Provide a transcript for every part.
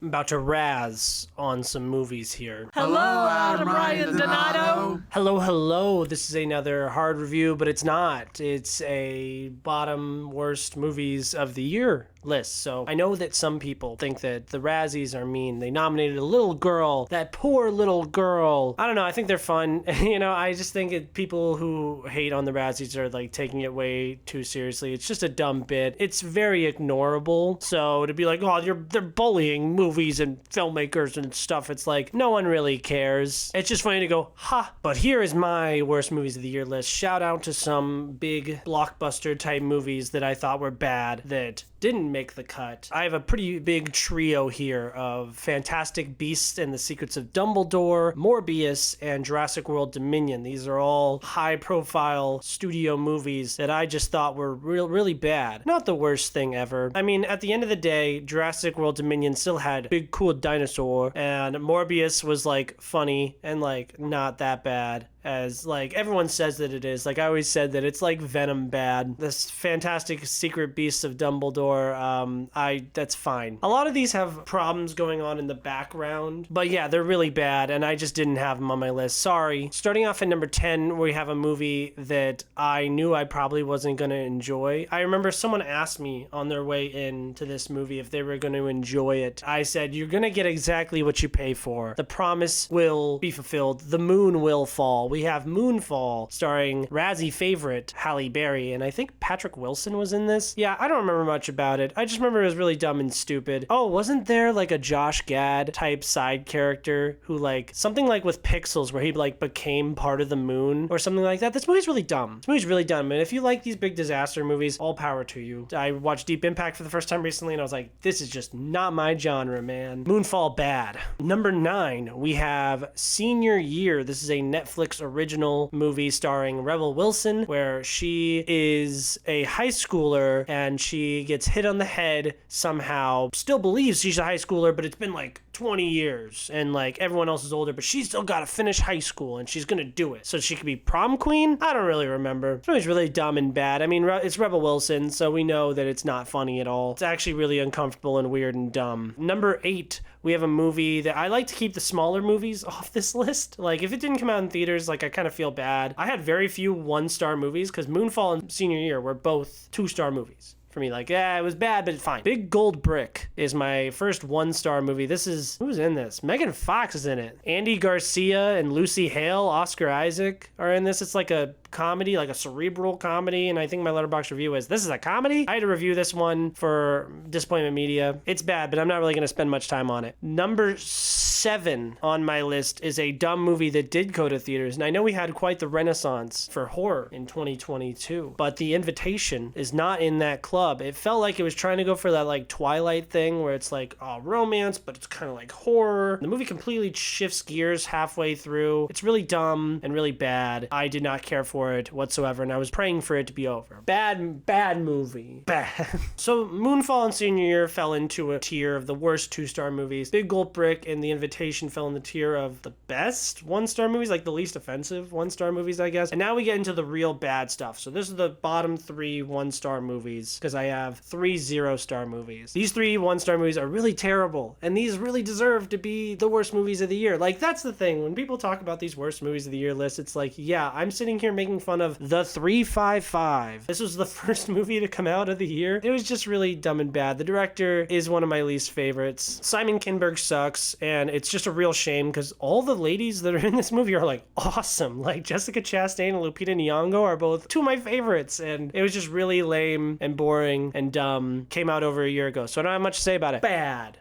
I'm about to razz on some movies here. Hello, Adam Ryan Donato. Hello. This is another hard review, but it's not. It's a bottom worst movies of the year list. So I know that some people think that the Razzies are mean. They nominated a little girl, that poor little girl. I don't know. I think they're fun. I just think people who hate on the Razzies are like taking it way too seriously. It's just a dumb bit. It's very ignorable. So to be like, oh, they're bullying movies and filmmakers and stuff, it's like no one really cares. It's just funny to go, ha. But here is my worst movies of the year list. Shout out to some big blockbuster type movies that I thought were bad that didn't make the cut. I have a pretty big trio here of Fantastic Beasts and the Secrets of Dumbledore, Morbius, and Jurassic World Dominion. These are all high-profile studio movies that I just thought were really bad. Not the worst thing ever. I mean, at the end of the day, Jurassic World Dominion still had big cool dinosaur, and Morbius was like funny and like not that bad as like everyone says that it is. Like I always said that it's like Venom bad. This Fantastic Secret Beasts of Dumbledore, that's fine. A lot of these have problems going on in the background, but yeah, they're really bad and I just didn't have them on my list. Sorry. Starting off at number 10, we have a movie that I knew I probably wasn't going to enjoy. I remember someone asked me on their way into this movie if they were going to enjoy it. I said, you're going to get exactly what you pay for. The promise will be fulfilled. The moon will fall. We have Moonfall, starring Razzie favorite Halle Berry, and I think Patrick Wilson was in this. Yeah, I don't remember much about it. I just remember it was really dumb and stupid. Oh, wasn't there like a Josh Gad type side character who like, something like with Pixels where he like became part of the moon or something like that? This movie's really dumb. This movie's really dumb, and if you like these big disaster movies, all power to you. I watched Deep Impact for the first time recently, and I was like, this is just not my genre, man. Moonfall bad. Number 9, we have Senior Year. This is a Netflix original movie starring Rebel Wilson, where she is a high schooler and she gets hit on the head somehow. Still believes she's a high schooler, but it's been like 20 years and like everyone else is older, but she's still got to finish high school and she's gonna do it so she could be prom queen. I don't really remember. It's always really dumb and bad. I mean, it's Rebel Wilson, so we know that it's not funny at all. It's actually really uncomfortable and weird and dumb. Number 8, we have a movie that I like to keep the smaller movies off this list. Like if it didn't come out in theaters, like I kind of feel bad. I had very few 1-star movies because Moonfall and Senior Year were both 2-star movies. For me, like, yeah, it was bad, but it's fine. Big Gold Brick is my first 1-star movie. Who's in this? Megan Fox is in it. Andy Garcia and Lucy Hale, Oscar Isaac are in this. It's like a comedy, like a cerebral comedy, and I think my Letterboxd review is, this is a comedy? I had to review this one for Disappointment Media. It's bad, but I'm not really going to spend much time on it. Number 7 on my list is a dumb movie that did go to theaters, and I know we had quite the renaissance for horror in 2022, but The Invitation is not in that club. It felt like it was trying to go for that like Twilight thing where it's like romance, but it's kind of like horror. The movie completely shifts gears halfway through. It's really dumb and really bad. I did not care for it whatsoever, and I was praying for it to be over. Bad movie. Bad. So Moonfall and Senior Year fell into a tier of the worst 2-star movies. Big Gold Brick and The Invitation fell in the tier of the best 1-star movies, like the least offensive 1-star movies, I guess. And now we get into the real bad stuff. So this is the bottom 3 1-star movies, because I have 3 0-star movies. These 3 1-star movies are really terrible, and these really deserve to be the worst movies of the year. Like, that's the thing. When people talk about these worst movies of the year lists, it's like, yeah, I'm sitting here making fun of The 355. This was the first movie to come out of the year. It was just really dumb and bad. The director is one of my least favorites. Simon Kinberg sucks, and it's just a real shame because all the ladies that are in this movie are like awesome. Like Jessica Chastain and Lupita Nyong'o are both 2 of my favorites, and it was just really lame and boring and dumb. Came out over a year ago, so I don't have much to say about it. Bad.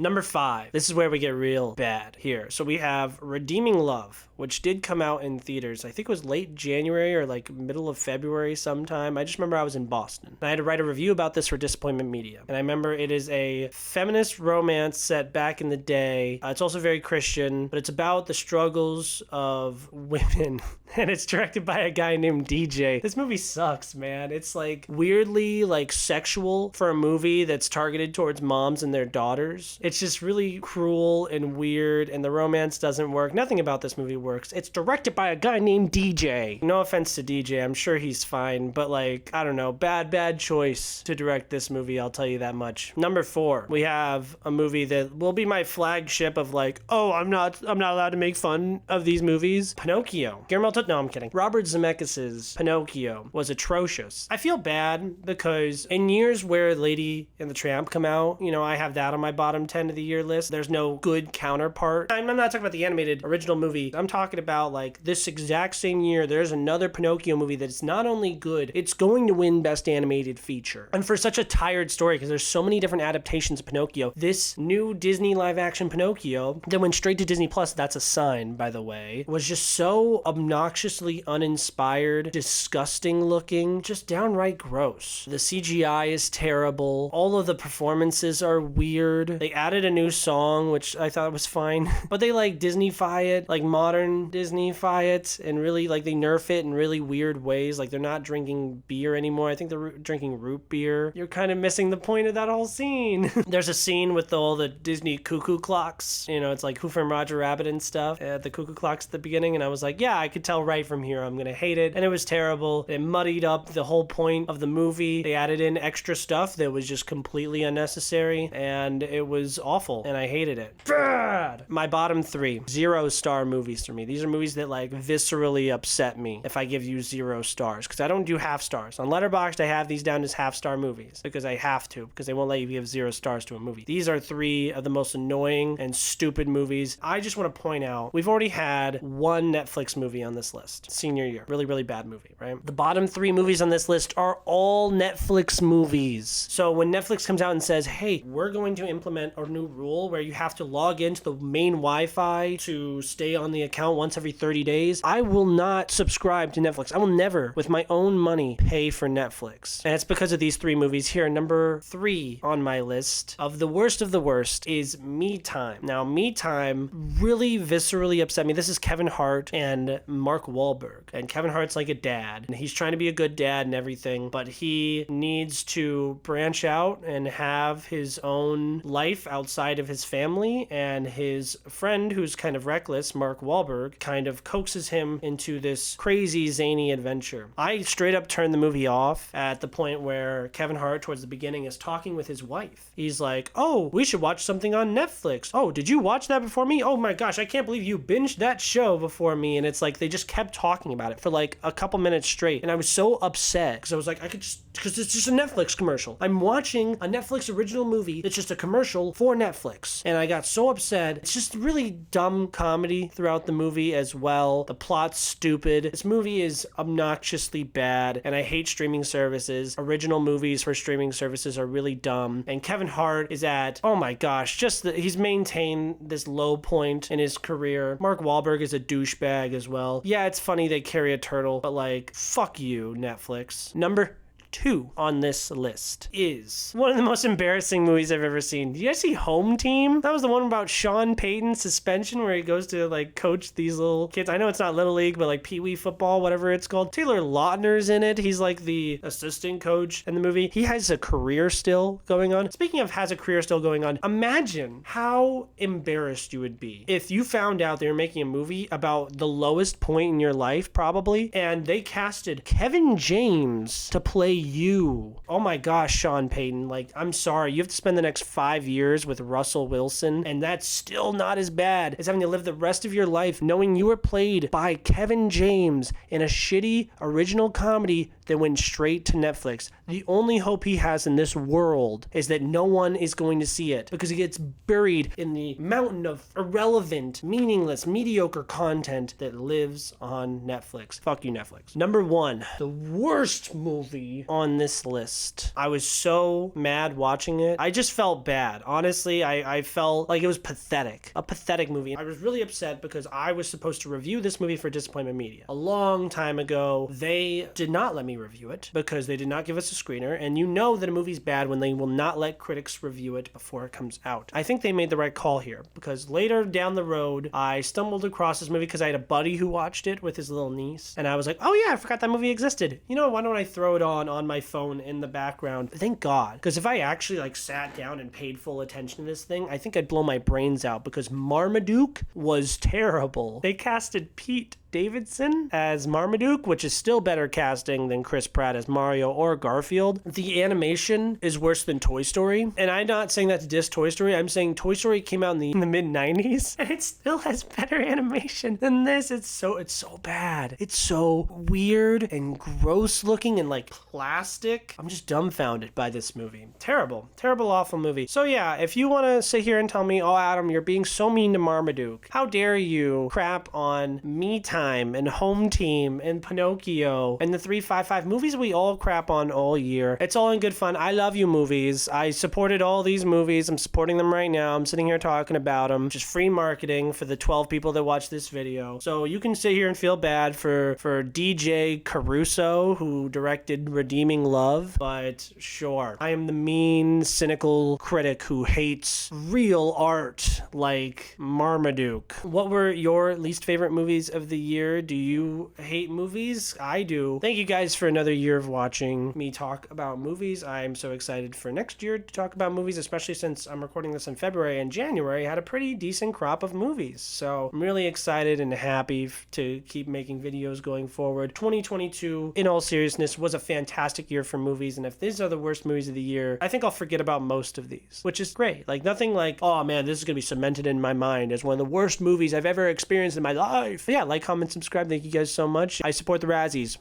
Number 5. This is where we get real bad here. So we have Redeeming Love, which did come out in theaters. I think it was late January or like middle of February sometime. I just remember I was in Boston. I had to write a review about this for Disappointment Media. And I remember it is a feminist romance set back in the day. It's also very Christian, but it's about the struggles of women. And it's directed by a guy named DJ. This movie sucks, man. It's like weirdly like sexual for a movie that's targeted towards moms and their daughters. It's just really cruel and weird, and the romance doesn't work. Nothing about this movie works. It's directed by a guy named DJ. No offense to DJ, I'm sure he's fine, but like, I don't know, bad choice to direct this movie, I'll tell you that much. Number 4, we have a movie that will be my flagship of like, oh, I'm not allowed to make fun of these movies. Pinocchio. No, I'm kidding. Robert Zemeckis' Pinocchio was atrocious. I feel bad because in years where Lady and the Tramp come out, you know, I have that on my bottom 10 of the year list. There's no good counterpart. I'm not talking about the animated original movie. I'm talking about like this exact same year, there's another Pinocchio movie that's not only good, it's going to win Best Animated Feature. And for such a tired story, because there's so many different adaptations of Pinocchio, this new Disney live action Pinocchio that went straight to Disney Plus, that's a sign, by the way, was just so obnoxiously uninspired, disgusting looking, just downright gross. The CGI is terrible. All of the performances are weird. They added a new song, which I thought was fine, but they like Disney-fy it, like modern Disney-fy it, and really like they nerf it in really weird ways. Like they're not drinking beer anymore. I think they're drinking root beer. You're kind of missing the point of that whole scene. There's a scene with all the Disney cuckoo clocks. You know, it's like Who Framed Roger Rabbit and stuff. The cuckoo clocks at the beginning, and I was like, yeah, I could tell right from here I'm gonna hate it. And it was terrible. It muddied up the whole point of the movie. They added in extra stuff that was just completely unnecessary, and it was awful, and I hated it. Bad! My bottom 3, 0-star movies for me. These are movies that like viscerally upset me if I give you 0 stars, because I don't do half stars. On Letterboxd, I have these down as half-star movies because I have to, because they won't let you give 0 stars to a movie. These are 3 of the most annoying and stupid movies. I just want to point out, we've already had one Netflix movie on this list, senior year. Really bad movie, right? The bottom 3 movies on this list are all Netflix movies. So when Netflix comes out and says, hey, we're going to implement a new rule where you have to log into the main Wi-Fi to stay on the account once every 30 days, I will not subscribe to Netflix. I will never, with my own money, pay for Netflix. And it's because of these 3 movies here. Number 3 on my list of the worst is Me Time. Now, Me Time really viscerally upset me. This is Kevin Hart and Mark Wahlberg. And Kevin Hart's like a dad, and he's trying to be a good dad and everything, but he needs to branch out and have his own life outside of his family, and his friend, who's kind of reckless, Mark Wahlberg, kind of coaxes him into this crazy, zany adventure. I straight up turned the movie off at the point where Kevin Hart, towards the beginning, is talking with his wife. He's like, oh, we should watch something on Netflix. Oh, did you watch that before me? Oh my gosh, I can't believe you binged that show before me. And it's like, they just kept talking about it for like a couple minutes straight. And I was so upset because I was like, because it's just a Netflix commercial. I'm watching a Netflix original movie that's just a commercial for Netflix. And I got so upset. It's just really dumb comedy throughout the movie as well. The plot's stupid. This movie is obnoxiously bad, and I hate streaming services. Original movies for streaming services are really dumb. And Kevin Hart is at, oh my gosh, he's maintained this low point in his career. Mark Wahlberg is a douchebag as well. Yeah, it's funny they carry a turtle, but like, fuck you, Netflix. Number 2 on this list is one of the most embarrassing movies I've ever seen. Did you guys see Home Team? That was the one about Sean Payton's suspension where he goes to like coach these little kids. I know it's not Little League, but like Pee Wee football, whatever it's called. Taylor Lautner's in it. He's like the assistant coach in the movie. He has a career still going on. Speaking of has a career still going on, imagine how embarrassed you would be if you found out they were making a movie about the lowest point in your life, probably, and they casted Kevin James to play you. Oh my gosh, Sean Payton, like, I'm sorry, you have to spend the next 5 years with Russell Wilson, and that's still not as bad as having to live the rest of your life knowing you were played by Kevin James in a shitty original comedy that went straight to Netflix. The only hope he has in this world is that no one is going to see it because he gets buried in the mountain of irrelevant, meaningless, mediocre content that lives on Netflix. Fuck you, Netflix. Number 1, the worst movie on this list. I was so mad watching it. I just felt bad. Honestly, I felt like it was pathetic. A pathetic movie. I was really upset because I was supposed to review this movie for Disappointment Media. A long time ago, they did not let me review it because they did not give us a screener, and you know that a movie's bad when they will not let critics review it before it comes out. I think they made the right call here because later down the road, I stumbled across this movie because I had a buddy who watched it with his little niece, and I was like, oh yeah, I forgot that movie existed. You know, why don't I throw it on on my phone in the background. Thank God. Because if I actually like sat down and paid full attention to this thing, I think I'd blow my brains out because Marmaduke was terrible. They casted Pete Davidson as Marmaduke, which is still better casting than Chris Pratt as Mario or Garfield. The animation is worse than Toy Story. And I'm not saying that to diss Toy Story. I'm saying Toy Story came out in the mid-90s and it still has better animation than this. It's so bad. It's so weird and gross looking and like plastic. I'm just dumbfounded by this movie. Terrible, awful movie. So yeah, if you want to sit here and tell me, oh Adam, you're being so mean to Marmaduke. How dare you crap on Me Time and Home Team and Pinocchio and the 355 movies we all crap on all year. It's all in good fun. I love you movies. I supported all these movies. I'm supporting them right now. I'm sitting here talking about them. Just free marketing for the 12 people that watch this video. So you can sit here and feel bad for DJ Caruso who directed Redeeming Love, but sure. I am the mean, cynical critic who hates real art like Marmaduke. What were your least favorite movies of the year? Do you hate movies? I do. Thank you guys for another year of watching me talk about movies. I'm so excited for next year to talk about movies, especially since I'm recording this in February, and January had a pretty decent crop of movies. So I'm really excited and happy to keep making videos going forward. 2022, in all seriousness, was a fantastic year for movies, and if these are the worst movies of the year, I think I'll forget about most of these, which is great. Like nothing like, oh man, this is gonna be cemented in my mind as one of the worst movies I've ever experienced in my life. But yeah, like, comment, subscribe. Thank you guys so much. I support the Razzies.